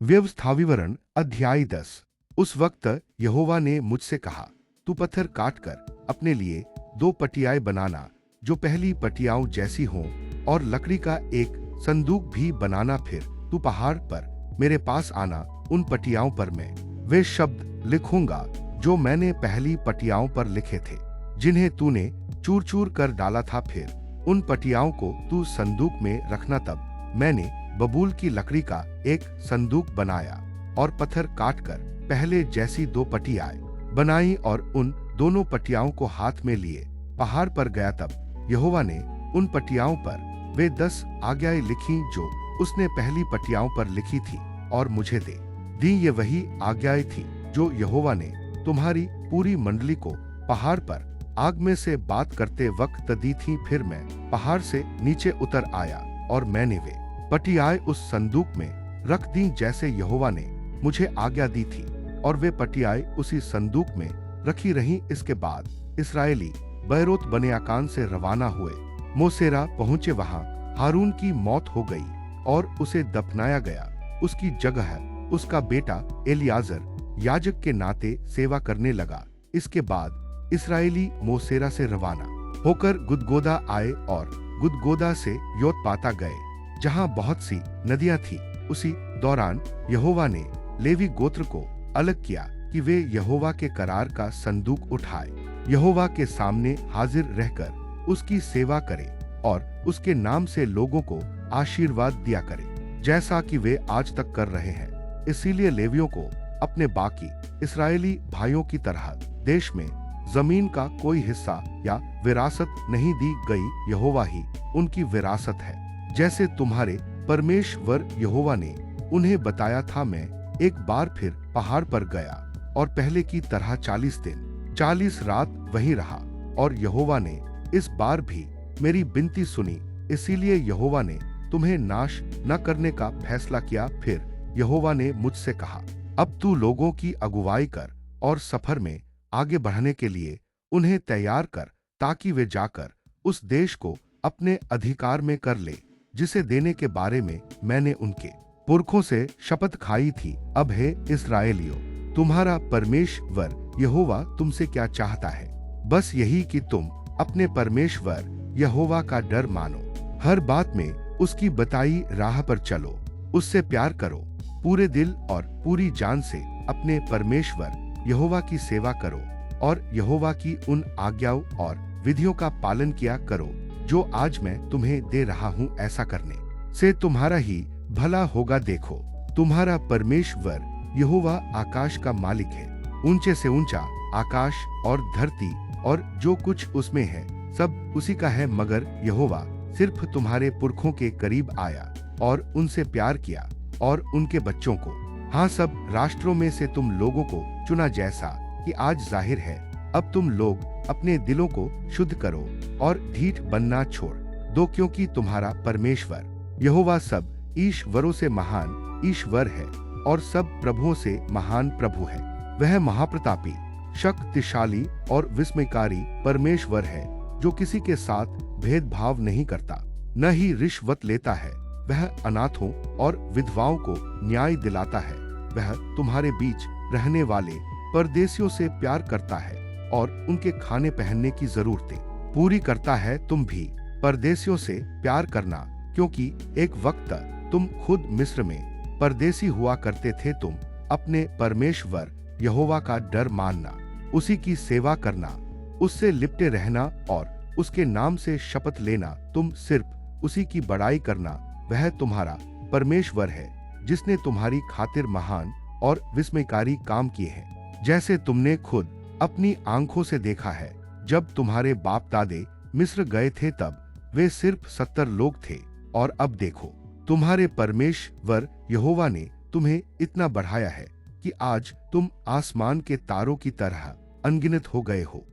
व्यवस्थाविवरण अध्याय 10। उस वक्त यहोवा ने मुझसे कहा, तू पत्थर काटकर अपने लिए 2 पटियाएं बनाना, जो पहली पटियाओं जैसी हों, और लकड़ी का एक संदूक भी बनाना। फिर तू पहाड़ पर मेरे पास आना। उन पटियाओं पर मैं वे शब्द लिखूंगा जो मैंने पहली पटियाओं पर लिखे थे, जिन्हें तूने चूर चूर कर डाला था। फिर उन पटियाओं को तू संदूक में रखना। तब मैंने बबूल की लकड़ी का एक संदूक बनाया और पत्थर काटकर पहले जैसी 2 पटियाएं बनाई और उन दोनों पटियाओं को हाथ में लिए पहाड़ पर गया। तब यहोवा ने उन पटियाओं पर वे 10 आज्ञाएं लिखी जो उसने पहली पटियाओं पर लिखी थी और मुझे दे दी। ये वही आज्ञाएं थी जो यहोवा ने तुम्हारी पूरी मंडली को पहाड़ पर आग में से बात करते वक्त दी थी। फिर मैं पहाड़ से नीचे उतर आया और मैंने वे पटियाएं उस संदूक में रख दी जैसे यहोवा ने मुझे आज्ञा दी थी, और वे पटियाएं उसी संदूक में रखी रहीं। इसके बाद इस्राएली बैरोत बनेयाकान से रवाना हुए। मोसेरा पहुंचे। वहां हारून की मौत हो गई और उसे दफनाया गया। उसकी जगह उसका बेटा एलियाजर याजक के नाते सेवा करने लगा। इसके बाद इस्राएली मोसेरा से रवाना होकर गुदगोदा आए और गुदगोदा से योतपाता गए, जहां बहुत सी नदियां थी। उसी दौरान यहोवा ने लेवी गोत्र को अलग किया कि वे यहोवा के करार का संदूक उठाए, यहोवा के सामने हाजिर रहकर उसकी सेवा करें और उसके नाम से लोगों को आशीर्वाद दिया करें, जैसा कि वे आज तक कर रहे हैं। इसीलिए लेवियों को अपने बाकी इस्राएली भाइयों की तरह देश में जमीन का कोई हिस्सा या विरासत नहीं दी गई। यहोवा ही उनकी विरासत है, जैसे तुम्हारे परमेश्वर यहोवा ने उन्हें बताया था। मैं एक बार फिर पहाड़ पर गया और पहले की तरह 40 दिन 40 रात वहीं रहा, और यहोवा ने इस बार भी मेरी विनती सुनी। इसीलिए यहोवा ने तुम्हें नाश न करने का फैसला किया। फिर यहोवा ने मुझसे कहा, अब तू लोगों की अगुवाई कर और सफर में आगे बढ़ने के लिए उन्हें तैयार कर, ताकि वे जाकर उस देश को अपने अधिकार में कर ले, जिसे देने के बारे में मैंने उनके पुरखों से शपथ खाई थी। अब हे इस्राएलियों, तुम्हारा परमेश्वर यहोवा तुमसे क्या चाहता है? बस यही कि तुम अपने परमेश्वर यहोवा का डर मानो, हर बात में उसकी बताई राह पर चलो, उससे प्यार करो, पूरे दिल और पूरी जान से अपने परमेश्वर यहोवा की सेवा करो, और यहोवा की उन आज्ञाओं और विधियों का पालन किया करो जो आज मैं तुम्हें दे रहा हूँ। ऐसा करने से तुम्हारा ही भला होगा। देखो, तुम्हारा परमेश्वर यहोवा आकाश का मालिक है। ऊंचे से ऊंचा आकाश और धरती और जो कुछ उसमें है सब उसी का है। मगर यहोवा सिर्फ तुम्हारे पुरखों के करीब आया और उनसे प्यार किया और उनके बच्चों को, हाँ, सब राष्ट्रों में से तुम लोगों को चुना, जैसा कि आज जाहिर है। अब तुम लोग अपने दिलों को शुद्ध करो और ढीठ बनना छोड़ दो, क्योंकि तुम्हारा परमेश्वर यहोवा सब ईश्वरों से महान ईश्वर है और सब प्रभुओं से महान प्रभु है। वह महाप्रतापी, शक्तिशाली और विस्मयकारी परमेश्वर है, जो किसी के साथ भेदभाव नहीं करता, न ही रिश्वत लेता है। वह अनाथों और विधवाओं को न्याय दिलाता है। वह तुम्हारे बीच रहने वाले परदेशियों से प्यार करता है और उनके खाने पहनने की जरूरतें पूरी करता है। तुम भी परदेशियों से प्यार करना, क्योंकि एक वक्त तुम खुद मिस्र में परदेसी हुआ करते थे। तुम अपने परमेश्वर यहोवा का डर मानना, उसी की सेवा करना, उससे लिपटे रहना और उसके नाम से शपथ लेना। तुम सिर्फ उसी की बड़ाई करना। वह तुम्हारा परमेश्वर है, जिसने तुम्हारी खातिर महान और विस्मयकारी काम किए हैं, जैसे तुमने खुद अपनी आंखों से देखा है। जब तुम्हारे बाप दादे मिस्र गए थे तब वे सिर्फ 70 लोग थे, और अब देखो, तुम्हारे परमेश्वर यहोवा ने तुम्हें इतना बढ़ाया है कि आज तुम आसमान के तारों की तरह अनगिनत हो गए हो।